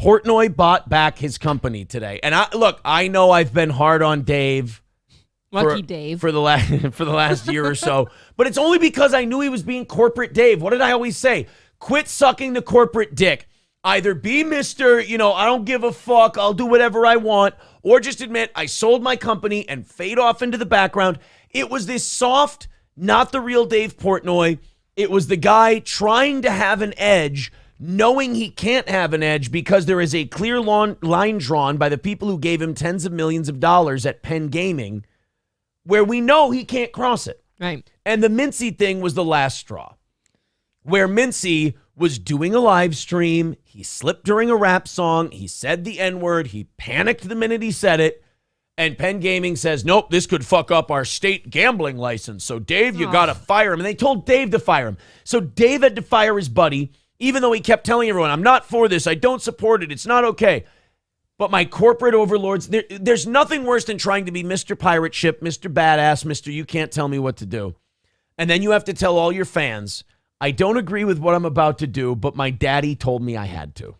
Portnoy bought back his company today. And I know I've been hard on Dave. Dave. For the last year or so. But it's only because I knew he was being corporate Dave. What did I always say? Quit sucking the corporate dick. Either be Mr., I don't give a fuck, I'll do whatever I want, or just admit I sold my company and fade off into the background. It was this soft, not the real Dave Portnoy. It was the guy trying to have an edge, knowing he can't have an edge because there is a clear line drawn by the people who gave him tens of millions of dollars at Penn Gaming, where we know he can't cross it. Right. And the Mincy thing was the last straw, where Mincy was doing a live stream. He slipped during a rap song. He said the N-word. He panicked the minute he said it. And Penn Gaming says, nope, this could fuck up our state gambling license. So, Dave, you got to fire him. And they told Dave to fire him. So Dave had to fire his buddy, even though he kept telling everyone, I'm not for this. I don't support it. It's not okay. But my corporate overlords, there's nothing worse than trying to be Mr. Pirate Ship, Mr. Badass, Mr. You can't tell me what to do. And then you have to tell all your fans, I don't agree with what I'm about to do, but my daddy told me I had to.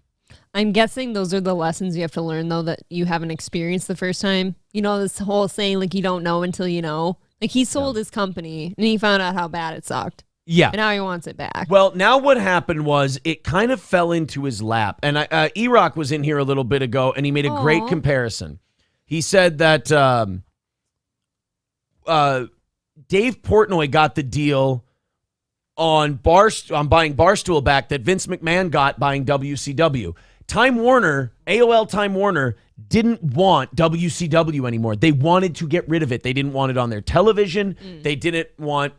I'm guessing those are the lessons you have to learn, though, that you haven't experienced the first time. This whole saying, like, you don't know until you know. Like, he sold his company, and he found out how bad it sucked. Yeah. And now he wants it back. Well, now what happened was it kind of fell into his lap. And E-Rock was in here a little bit ago, and he made a great comparison. He said that Dave Portnoy got the deal on buying Barstool back that Vince McMahon got buying WCW. Time Warner, AOL Time Warner, didn't want WCW anymore. They wanted to get rid of it. They didn't want it on their television. They didn't want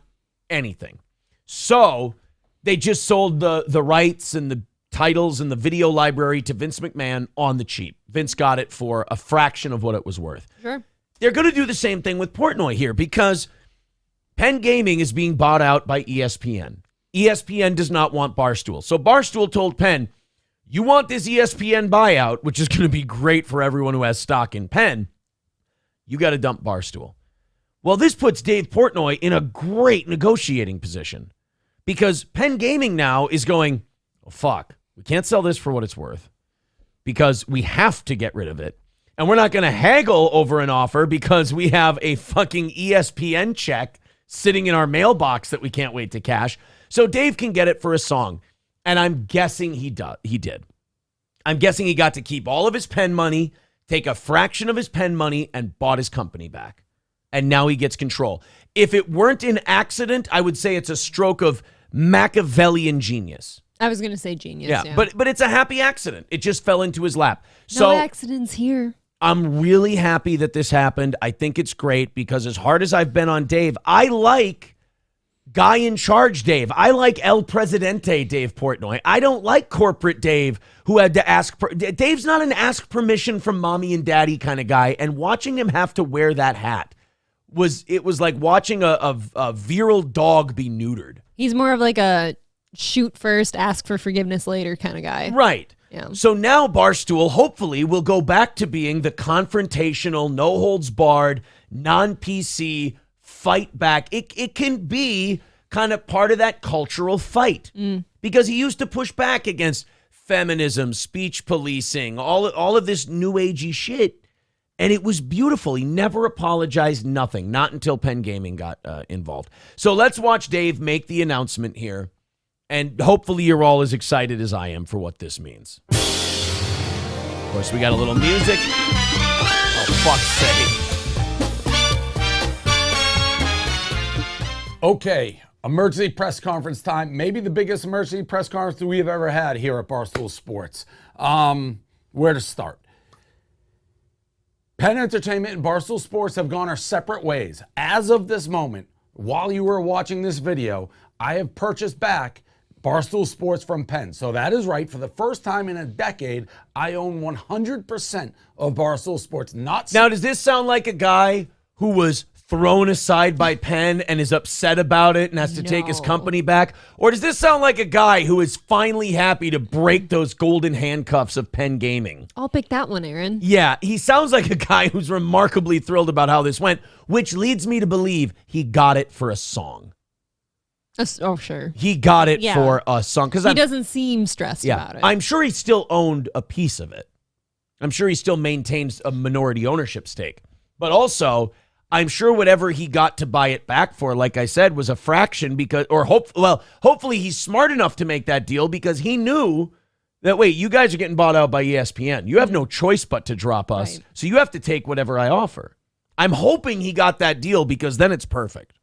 anything. So they just sold the rights and the titles and the video library to Vince McMahon on the cheap. Vince got it for a fraction of what it was worth. Sure. They're going to do the same thing with Portnoy here because Penn Gaming is being bought out by ESPN. ESPN does not want Barstool. So Barstool told Penn, you want this ESPN buyout, which is going to be great for everyone who has stock in Penn, you got to dump Barstool. Well, this puts Dave Portnoy in a great negotiating position because Penn Gaming now is going, oh, fuck, we can't sell this for what it's worth because we have to get rid of it. And we're not going to haggle over an offer because we have a fucking ESPN check sitting in our mailbox that we can't wait to cash. So Dave can get it for a song. And I'm guessing he did. I'm guessing he got to keep all of his Penn money, take a fraction of his Penn money, and bought his company back. And now he gets control. If it weren't an accident, I would say it's a stroke of Machiavellian genius. I was going to say genius. Yeah. But it's a happy accident. It just fell into his lap. No accidents here. I'm really happy that this happened. I think it's great because as hard as I've been on Dave, I like guy in charge Dave. I like El Presidente Dave Portnoy. I don't like corporate Dave who had to ask. Dave's not an ask permission from mommy and daddy kind of guy. And watching him have to wear that hat was like watching a virile dog be neutered. He's more of like a shoot first, ask for forgiveness later kind of guy. Right. Yeah. So now Barstool hopefully will go back to being the confrontational, no holds barred, non-PC fight back. It can be kind of part of that cultural fight because he used to push back against feminism, speech policing, all of this new agey shit. And it was beautiful. He never apologized, nothing, not until Penn Gaming got involved. So let's watch Dave make the announcement here. And hopefully you're all as excited as I am for what this means. Of course, we got a little music. Oh, fuck's sake. Okay, emergency press conference time. Maybe the biggest emergency press conference we have ever had here at Barstool Sports. Where to start? Penn Entertainment and Barstool Sports have gone our separate ways. As of this moment, while you were watching this video, I have purchased back Barstool Sports from Penn. So that is right. For the first time in a decade, I own 100% of Barstool Sports. Now, does this sound like a guy who was thrown aside by Penn and is upset about it and has to take his company back? Or does this sound like a guy who is finally happy to break those golden handcuffs of Penn Gaming? I'll pick that one, Aaron. Yeah, he sounds like a guy who's remarkably thrilled about how this went, which leads me to believe he got it for a song. Oh, sure. He got it Yeah. for a song. Because He doesn't seem stressed about it. I'm sure he still owned a piece of it. I'm sure he still maintains a minority ownership stake. But also, I'm sure whatever he got to buy it back for, like I said, was a fraction hopefully he's smart enough to make that deal because he knew that, wait, you guys are getting bought out by ESPN. You have no choice but to drop us. Right. So you have to take whatever I offer. I'm hoping he got that deal because then it's perfect.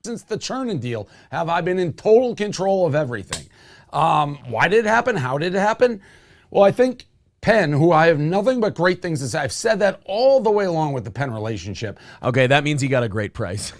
Since the Chernin deal, have I been in total control of everything? Why did it happen? How did it happen? Well, I think Penn, who I have nothing but great things to say, I've said that all the way along with the Penn relationship. Okay, that means he got a great price.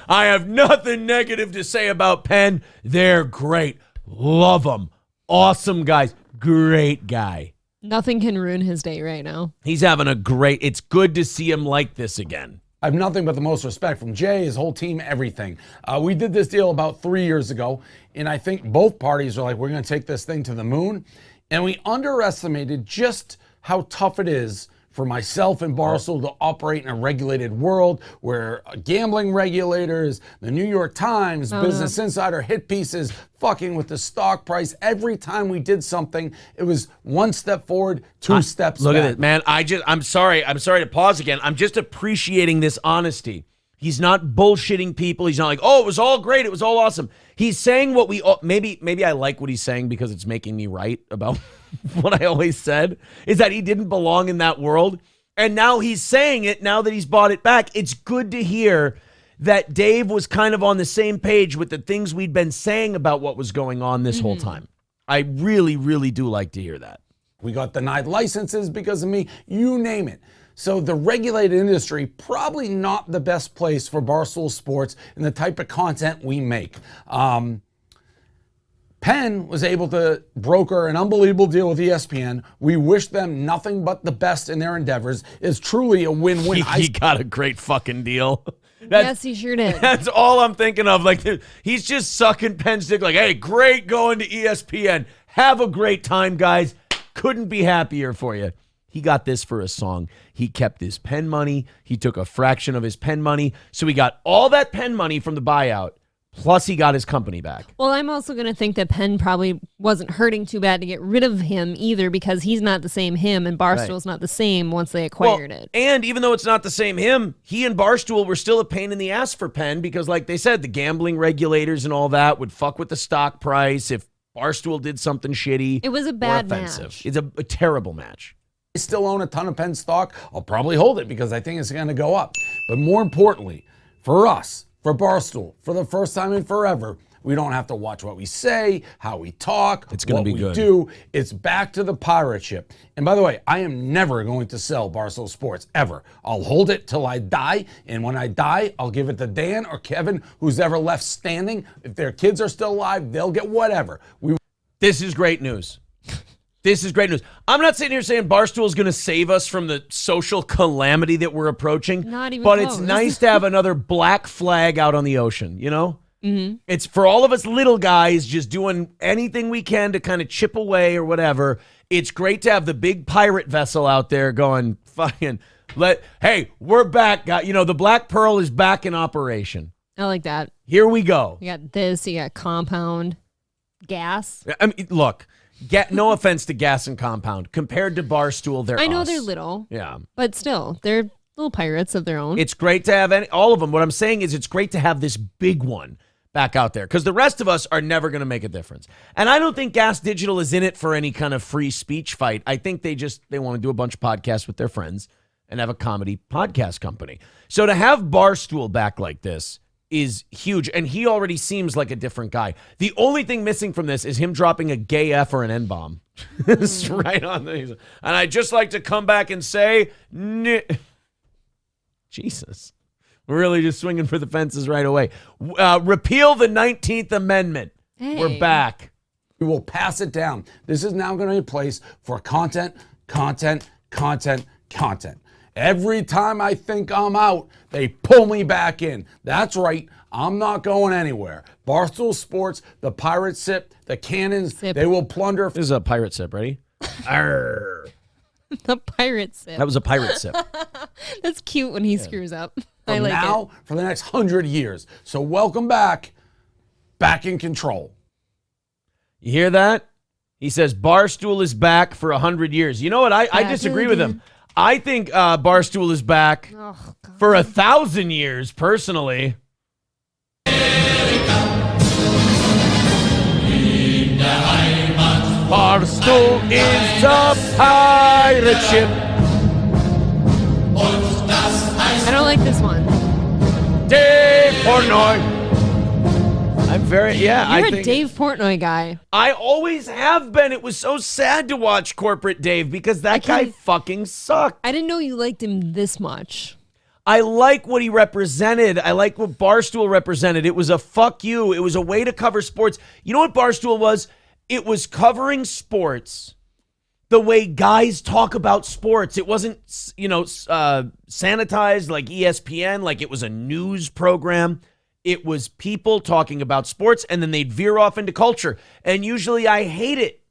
I have nothing negative to say about Penn. They're great. Love them. Awesome guys. Great guy. Nothing can ruin his day right now. He's having it's good to see him like this again. I have nothing but the most respect from Jay, his whole team, everything. We did this deal about 3 years ago, and I think both parties are like, we're going to take this thing to the moon. And we underestimated just how tough it is for myself and Barstool to operate in a regulated world where gambling regulators, the New York Times, Business Insider hit pieces, fucking with the stock price. Every time we did something, it was one step forward, two steps Look back. at it, man. I'm sorry to pause again. I'm just appreciating this honesty. He's not bullshitting people. He's not like, oh, it was all great. It was all awesome. He's saying what we maybe I like what he's saying because it's making me right about what I always said is that he didn't belong in that world. And now he's saying it now that he's bought it back. It's good to hear that Dave was kind of on the same page with the things we'd been saying about what was going on this whole time. I really, really do like to hear that. We got denied licenses because of me, you name it. So the regulated industry, probably not the best place for Barstool Sports and the type of content we make. Penn was able to broker an unbelievable deal with ESPN. We wish them nothing but the best in their endeavors. It's truly a win-win. He got a great fucking deal. Yes, he sure did. That's all I'm thinking of. Like, he's just sucking Penn's dick like, hey, great going to ESPN. Have a great time, guys. Couldn't be happier for you. He got this for a song. He kept his Penn money. He took a fraction of his Penn money. So he got all that Penn money from the buyout, plus he got his company back. Well, I'm also going to think that Penn probably wasn't hurting too bad to get rid of him either because he's not the same him and Barstool's not the same once they acquired it. And even though it's not the same him, he and Barstool were still a pain in the ass for Penn because, like they said, the gambling regulators and all that would fuck with the stock price if Barstool did something shitty. It was a bad match. It's a terrible match. I still own a ton of Penn stock. I'll probably hold it because I think it's going to go up. But more importantly, for us, for Barstool, for the first time in forever, we don't have to watch what we say, how we talk, it's gonna be what we good. do. It's back to the pirate ship. And by the way, I am never going to sell Barstool Sports, ever. I'll hold it till I die. And when I die, I'll give it to Dan or Kevin, who's ever left standing. If their kids are still alive, they'll get whatever. This is great news. This is great news. I'm not sitting here saying Barstool is going to save us from the social calamity that we're approaching. Not even but close. it's nice to have another black flag out on the ocean, you know? Mm-hmm. It's for all of us little guys just doing anything we can to kind of chip away or whatever. It's great to have the big pirate vessel out there going, fucking, hey, we're back. You know, the Black Pearl is back in operation. I like that. Here we go. You got this, you got Compound, Gas. I mean, look. No offense to Gas and Compound. Compared to Barstool, they're I know us. they're little. Yeah. But still, they're little pirates of their own. It's great to have all of them. What I'm saying is it's great to have this big one back out there because the rest of us are never going to make a difference. And I don't think Gas Digital is in it for any kind of free speech fight. I think they want to do a bunch of podcasts with their friends and have a comedy podcast company. So to have Barstool back like this is huge, and he already seems like a different guy. The only thing missing from this is him dropping a gay F or an N-bomb. It's right on the... And I'd just like to come back and say... Jesus. We're really just swinging for the fences right away. Repeal the 19th Amendment. Hey. We're back. We will pass it down. This is now going to be a place for content, content, content, content. Every time I think I'm out, they pull me back in. That's right. I'm not going anywhere. Barstool Sports, the pirate sip, the cannons, they will plunder. This is a pirate sip. Ready? Arr. The pirate sip. That was a pirate sip. That's cute when he screws up. I From like now it. for the next 100 years. So welcome back, back in control. You hear that? He says Barstool is back for 100 years. You know what? I disagree with him. I think Barstool is back for 1,000 years, personally. Barstool is a pirate ship. I don't like this one. Dave Portnoy. I'm very, yeah. You're I a think Dave Portnoy guy. I always have been. It was so sad to watch Corporate Dave because that guy fucking sucked. I didn't know you liked him this much. I like what he represented. I like what Barstool represented. It was a fuck you. It was a way to cover sports. You know what Barstool was? It was covering sports the way guys talk about sports. It wasn't, sanitized like ESPN, like it was a news program. It was people talking about sports, and then they'd veer off into culture. And usually I hate it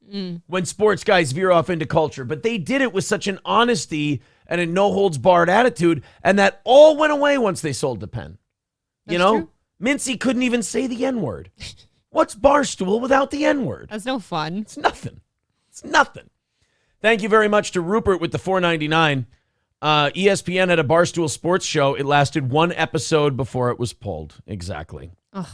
when sports guys veer off into culture, but they did it with such an honesty and a no-holds-barred attitude, and that all went away once they sold the Pen. That's true. Mincy couldn't even say the N-word. What's Barstool without the N-word? That's no fun. It's nothing. It's nothing. Thank you very much to Rupert with the $4.99. ESPN had a Barstool Sports show. It lasted one episode before it was pulled. Exactly. Ugh.